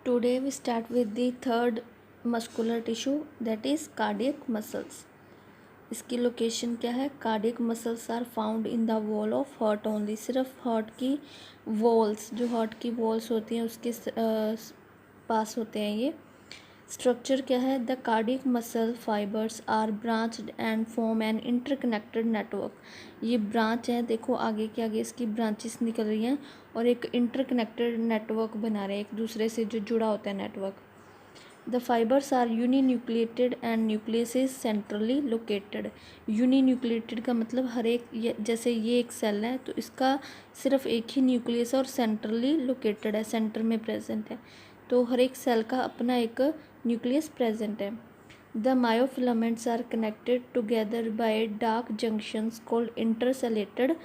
Today we start with the third muscular tissue, that is cardiac muscles. इसकी location क्या है? Cardiac muscles are found in the wall of heart only. सिर्फ heart की walls, जो heart की walls होती हैं उसके पास होते हैं ये. स्ट्रक्चर क्या है? The cardiac muscle fibres are branched and form an interconnected network. ये ब्रांच है, देखो आगे के आगे इसकी ब्रांचेस निकल रही हैं और एक इंटरकनेक्टेड नेटवर्क बना रहे हैं, एक दूसरे से जो जुड़ा होता है network. The fibres are uninucleated and nucleus is centrally located. Uninucleated का मतलब हर एक, जैसे ये एक सेल है तो इसका सिर्फ एक ही न्यूक्लियस है और सेंट्रली लोकेटेड है, सेंटर में प्रेजेंट है. तो हर एक सेल का अपना एक न्यूक्लियस प्रेजेंट है. The myofilaments are connected together by dark junctions called intercalated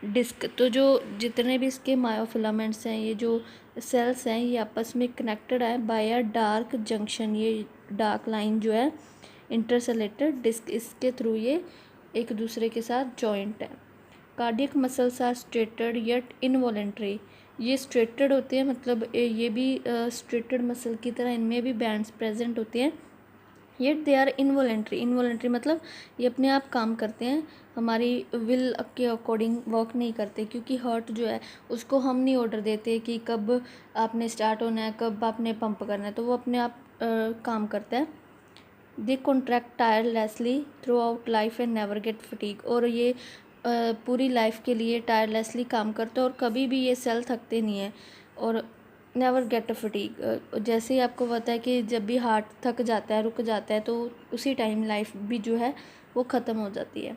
disc. तो जो जितने भी इसके मायोफिलामेंट्स हैं, ये जो सेल्स हैं, ये आपस में कनेक्टेड है बाय अ डार्क जंक्शन. ये डार्क लाइन जो है इंटरसेलेटेड डिस्क, इसके थ्रू ये एक दूसरे के साथ जॉइंट है. Cardiac muscles are striated yet involuntary. ये स्ट्रेटेड होते हैं, मतलब ये भी स्ट्रेटेड मसल की तरह इनमें भी बैंड्स प्रेजेंट होते हैं. Yet they are involuntary. Involuntary मतलब ये अपने आप काम करते हैं, हमारी विल के अकॉर्डिंग वर्क नहीं करते, क्योंकि हार्ट जो है उसको हम नहीं ऑर्डर देते कि कब आपने स्टार्ट होना है, कब आपने पंप करना है, तो वो अपने आप काम करता है. They contract tirelessly throughout life and never get fatigue. और ये पूरी लाइफ के लिए टायरलेसली काम करते हैं और कभी भी ये सेल थकते नहीं हैं. और नेवर गेट फटीग, जैसे ही आपको पता है कि जब भी हार्ट थक जाता है, रुक जाता है, तो उसी टाइम लाइफ भी जो है वो ख़त्म हो जाती है.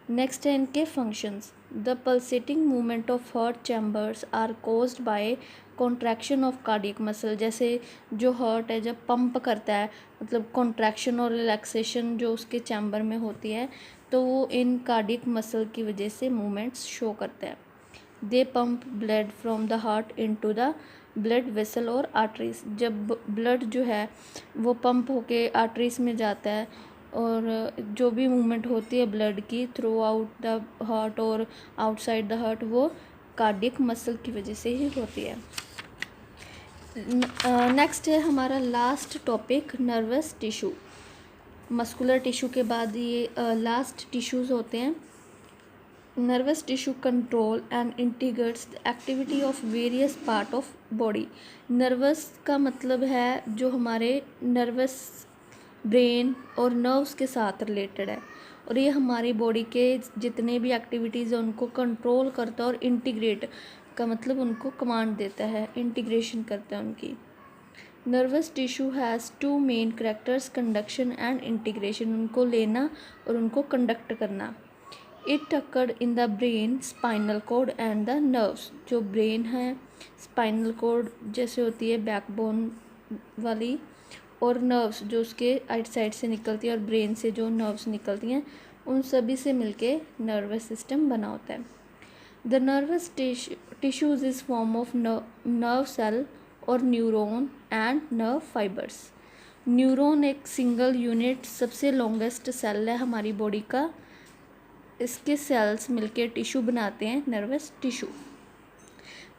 नेक्स्ट है इनके functions. The pulsating movement of heart chambers are caused by contraction of cardiac muscle. जैसे जो हार्ट है जब पंप करता है, मतलब कॉन्ट्रैक्शन और रिलैक्सेशन जो उसके चैम्बर में होती है, तो वो इन कार्डियक मसल की वजह से मूवमेंट्स शो करता है. They pump blood from the heart into the blood vessel और आर्टरीज. जब ब्लड जो है वो पंप होके आर्टरीज में जाता है, और जो भी मूवमेंट होती है ब्लड की थ्रू आउट द हार्ट और आउटसाइड द हार्ट, वो कार्डियक मसल की वजह से ही होती है. नेक्स्ट है हमारा last topic, nervous tissue. Muscular tissue के बाद ये लास्ट टिश्यूज़ होते हैं. Nervous tissue control and integrates the activity of various part of body. Nervous का मतलब है जो हमारे नर्वस ब्रेन और नर्व्स के साथ रिलेटेड है, और ये हमारी बॉडी के जितने भी एक्टिविटीज़ हैं उनको कंट्रोल करता है, और इंटीग्रेट का मतलब उनको कमांड देता है, इंटीग्रेशन करता है उनकी. Nervous tissue has two main characters, conduction and integration. उनको लेना और उनको कंडक्ट करना. It occurred in the brain, spinal cord and the nerves. जो ब्रेन है, स्पाइनल कॉर्ड जैसे होती है बैकबोन वाली, और नर्व्स जो उसके आइट साइड से निकलती है, और ब्रेन से जो नर्व्स निकलती हैं, उन सभी से मिलके नर्वस सिस्टम बना होता है. The nervous tissues is form of nerve cell और neuron and nerve fibers. Neuron एक सिंगल यूनिट सबसे लॉन्गेस्ट सेल है हमारी बॉडी का. इसके सेल्स मिलके टिश्यू बनाते हैं, नर्वस टिश्यू.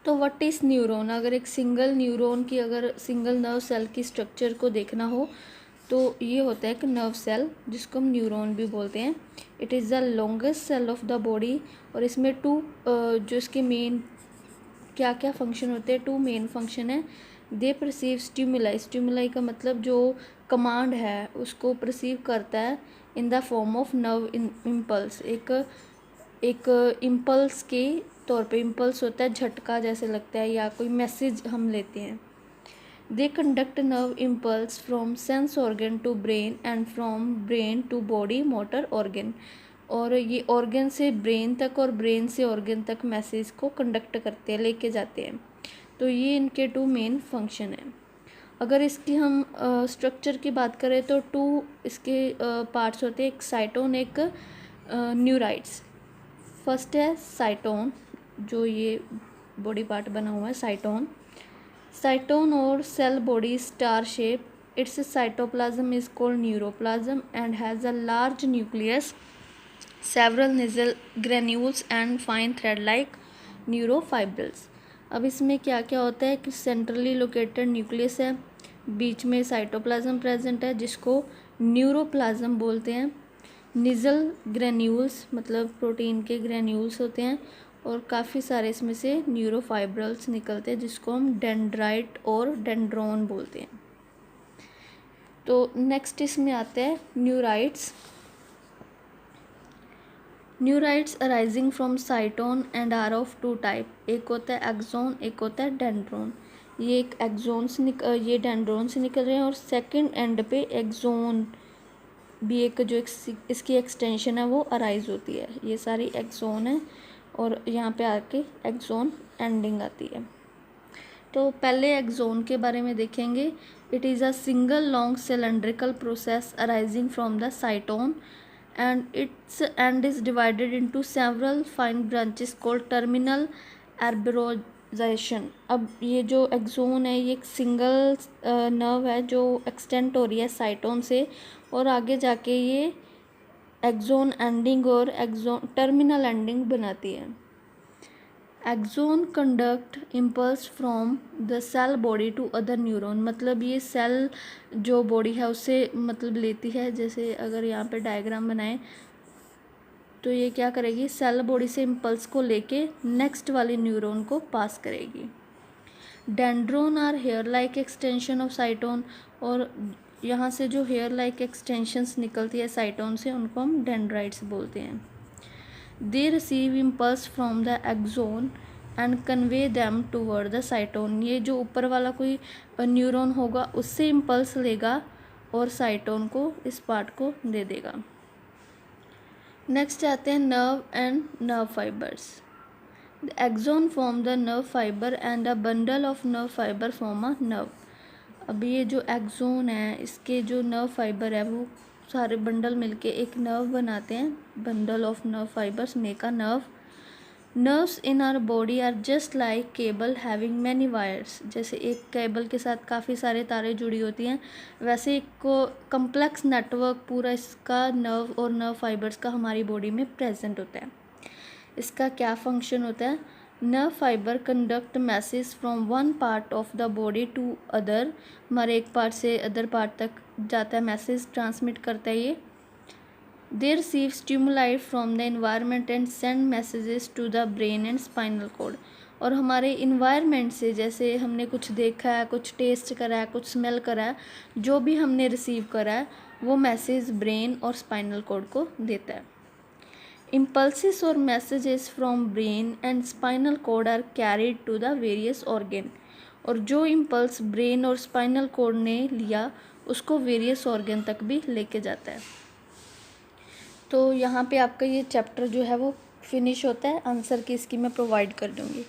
तो व्हाट इज़ न्यूरॉन? अगर एक सिंगल न्यूरॉन की, अगर सिंगल नर्व सेल की स्ट्रक्चर को देखना हो तो ये होता है एक नर्व सेल, जिसको हम न्यूरॉन भी बोलते हैं. It is the longest cell of the body. और इसमें जो इसके मेन क्या क्या फंक्शन होते हैं, 2 मेन फंक्शन है. They perceive stimuli. स्टिमुलाई का मतलब जो कमांड है उसको परसीव करता है in the form of nerve impulse. एक इम्पल्स के तौर पे. इम्पल्स होता है झटका जैसे लगता है, या कोई मैसेज हम लेते हैं. They conduct nerve impulse from sense organ to brain and from brain to body motor organ. और ये ऑर्गन से ब्रेन तक और ब्रेन से ऑर्गन तक मैसेज को कंडक्ट करते हैं, लेके जाते हैं. तो ये इनके 2 मेन फंक्शन हैं. अगर इसकी हम स्ट्रक्चर की बात करें तो 2 इसके पार्ट्स होते हैं, एक साइटोन, एक न्यूराइड्स. फर्स्ट है साइटोन, जो ये बॉडी पार्ट बना हुआ है साइटोन. साइटोन और cell body star shape. Its cytoplasm is called neuroplasm and has a large nucleus, several nasal granules and fine thread like neurofibrils. अब इसमें क्या क्या होता है कि सेंट्रली लोकेटेड न्यूक्लियस है, बीच में साइटोप्लाज्म प्रेजेंट है जिसको न्यूरोप्लाज्म बोलते हैं, निजल ग्रेन्यूल्स मतलब प्रोटीन के ग्रेन्यूल्स होते हैं, और काफ़ी सारे इसमें से न्यूरोफाइब्रल्स निकलते हैं जिसको हम डेंड्राइट और डेंड्रोन बोलते हैं। तो नेक्स्ट इसमें आते हैं neurites. Neurites arising from cyton and are of two type, एक होता है एक्सोन, एक होता है डेंड्रोन। ये एक एक्सोन से ये डेंड्रोन से निकल रहे हैं, और सेकंड एंड पे एक्सोन भी एक जो इसकी एक्सटेंशन है वो अराइज होती है। ये सारी एक्सोन है और यहाँ पे आके एक्सोन एंडिंग आती है। तो पहले एक्सोन के बारे में देखेंगे। It is a single long cylindrical process arising from the साइटोन and its end is divided into several fine branches called terminal arborization। अब ये जो एक्सोन है ये एक सिंगल नर्व है जो एक्सटेंड हो रही है साइटोन से, और आगे जाके ये एक्सोन एंडिंग और एक्सोन टर्मिनल एंडिंग बनाती है। Axon conduct impulse from the cell body to other neuron, मतलब ये सेल जो बॉडी है उससे मतलब लेती है। जैसे अगर यहाँ पे डायग्राम बनाएं तो ये क्या करेगी, सेल बॉडी से इम्पल्स को लेके नेक्स्ट वाले न्यूरॉन को पास करेगी। Dendron are hair like extension of cyton, और यहाँ से जो हेयर लाइक एक्सटेंशंस निकलती है साइटोन से उनको हम डेंड्राइट्स बोलते हैं। They receive impulse from the axon and convey them toward the cytone। ये जो ऊपर वाला कोई न्यूरॉन होगा उससे इम्पल्स लेगा और साइटोन को इस पार्ट को दे देगा। नेक्स्ट आते हैं nerve and nerve fibres. The axon form the nerve fibre and a bundle of nerve fibre form a nerve. अब ये जो एक्सोन है इसके जो नर्व फाइबर है वो सारे बंडल मिलके एक नर्व बनाते हैं। Bundle of nerve fibres make a nerve. Nerves in our body are just like cable having many wires. जैसे एक केबल के साथ काफ़ी सारे तारें जुड़ी होती हैं, वैसे एक को कम्प्लेक्स नेटवर्क पूरा इसका नर्व और नर्व फाइबर्स का हमारी बॉडी में प्रेजेंट होता है। इसका क्या फंक्शन होता है, nerve fibre conduct message from one part of the body to other, हमारे एक पार्ट से अदर पार्ट तक जाता है, मैसेज ट्रांसमिट करता है ये। They receive stimuli from the environment and send messages to the brain and spinal cord. और हमारे इन्वायरमेंट से जैसे हमने कुछ देखा है, कुछ टेस्ट करा है, कुछ स्मेल करा है, जो भी हमने रिसीव करा है वो मैसेज ब्रेन और स्पाइनल कॉर्ड को देता है। Impulses or messages from brain and spinal cord are carried to the various organ। और जो इम्पल्स ब्रेन और स्पाइनल कॉर्ड ने लिया उसको वेरियस ऑर्गन तक भी लेके जाता है। तो यहाँ पे आपका ये चैप्टर जो है वो फिनिश होता है। आंसर की इसकी मैं प्रोवाइड कर दूँगी।